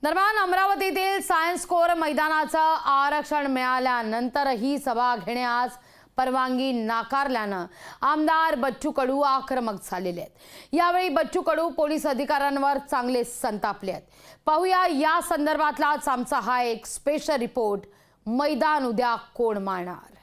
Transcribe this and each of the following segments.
दरम्यान अमरावतीतील science core मैदानाचं आरक्षण मिळाल्यानंतरही सभा घेण्यास परवानगी नाकारल्यानं आमदार बच्चू कडू आक्रमक झालेले आहेत। यावेळी बच्चू कडू पोलीस अधिकाऱ्यांवर चांगले संतापले आहेत। पाहूया या संदर्भातलाच आमचा हा एक स्पेशल रिपोर्ट। मैदान उद्या कोण मारणार?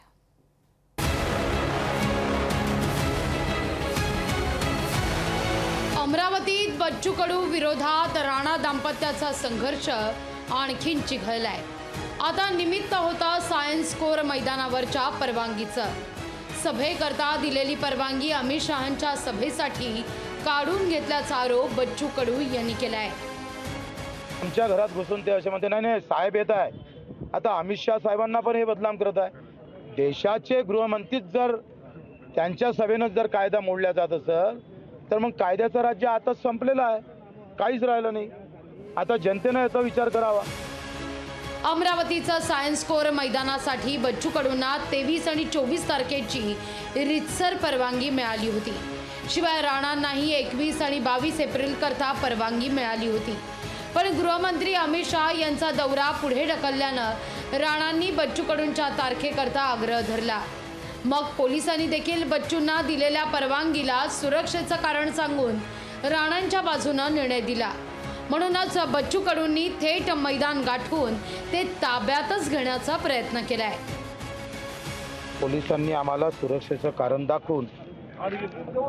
अमरावतीत बच्चू कडू विरोधात राणा दाम्पत्याचा संघर्ष आणखीन चिघळलाय। आता निमित्त होता सायन्स कोर मैदानावरच्या परवानगीचं। सभेकरता दिलेली परवानगी अमित शहांच्या सभेसाठी काढून घेतल्याचा आरोप बच्चू कडू यांनी केलाय। आमच्या घरात घुसून ते असे म्हणते नाही साहेब येत आहे। आता अमित शहा साहेबांना पण हे बदनाम करत आहे। देशाचे गृहमंत्री जर त्यांच्या सभेनं जर कायदा मोडला जात असेल तर मग कायद्याचं राज्य आता संपलेलं आहे, काहीच राहिलं नाही। आता जनतेने याचा विचार करावा। अमरावतीचं सायन्स कोर मैदानासाठी बच्चू कडूंना 23 आणि 24 तारखेची रितसर परवानगी मिळाली होती। शिवाय राणांनाही 21 आणि 22 एप्रिल करता परवानगी मिळाली होती। पण गृहमंत्री अमित शहा यांचा दौरा पुढे ढकलल्यानं राणांनी बच्चू कडूंच्या तारखेकरता आग्रह धरला। मग पोलिसांनी देखील बच्चूंना दिलेल्या परवानगीला सुरक्षेचं कारण सांगून राणांच्या बाजूने निर्णय दिला। म्हणूनच बच्चू कडूंनी थेट मैदान गाठून ते ताब्यातच घेण्याचा प्रयत्न केलाय। पोलिसांनी आम्हाला सुरक्षेचं कारण दाखवून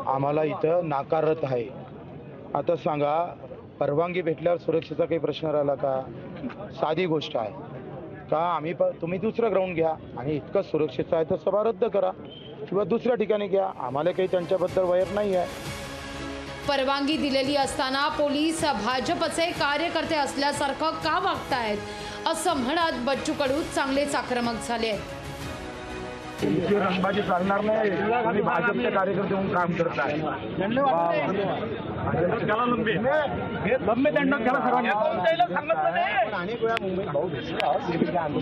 आम्हाला इथं नाकारत आहे। आता सांगा, परवानगी भेटल्यावर सुरक्षेचा काही प्रश्न राहिला का? साधी गोष्ट आहे का? तुम्ही दुसरं ग्राउंड घ्या आणि इतकं सुरक्षेचं आहे तर सभा रद्द करा किंवा दुसऱ्या ठिकाणी घ्या। आम्हाला काही त्यांच्याबद्दल वैर नाही आहे। परवानगी दिलेली असताना पोलीस भाजपचे कार्यकर्ते असल्यासारखं का वागतायत असं म्हणत बच्चू कडू चांगलेच आक्रमक झाले आहेत। रंगबाजी चालणार नाही। तुम्ही भाजपचे कार्यकर्ते म्हणून काम करताय।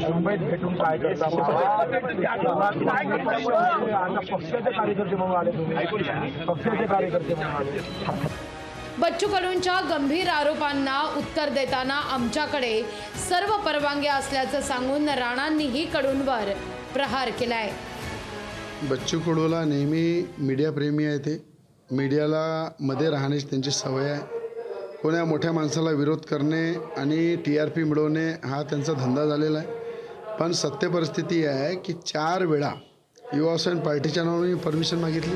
मुंबईत भेटून काय करता? पक्षाचे कार्यकर्ते म्हणून आले तुम्ही, पक्षाचे कार्यकर्ते म्हणून आले। बच्चू कडूंच्या गंभीर आरोपांना उत्तर देताना आमच्याकडे सर्व परवानग्या असल्याचं सांगून राणांनीही कडूंवर प्रहार केलाय। बच्चू कडूला नेहमी मीडिया प्रेमी आहे। ते मीडियाला मध्ये राहण्याची त्यांची सवय आहे। कोण्या मोठ्या माणसाला विरोध करणे आणि TRP मिळवणे हा त्यांचा धंदा झालेला आहे। पण सत्य परिस्थिती आहे की 4 वेळा युवासेना पार्टीच्या नावाने परमिशन मागितली।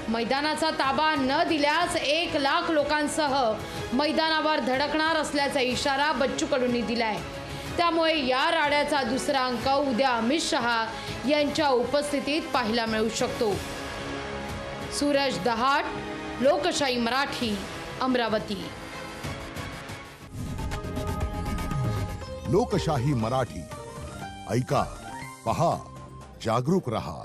मैदानाचा ताबा न दिल्यास 1 लाख लोकांसह मैदानावर धडकणार असल्याचा इशारा बच्चू कडूंनी दिलाय। त्यामुळे या राड्याचा दुसरा अंक उद्या अमित शहा यांच्या उपस्थितीत पाहायला मिळू शकतो। सूरज दहाट, लोकशाही मराठी, अमरावती। लोकशाही मराठी ऐका, पहा, जागरूक रहा।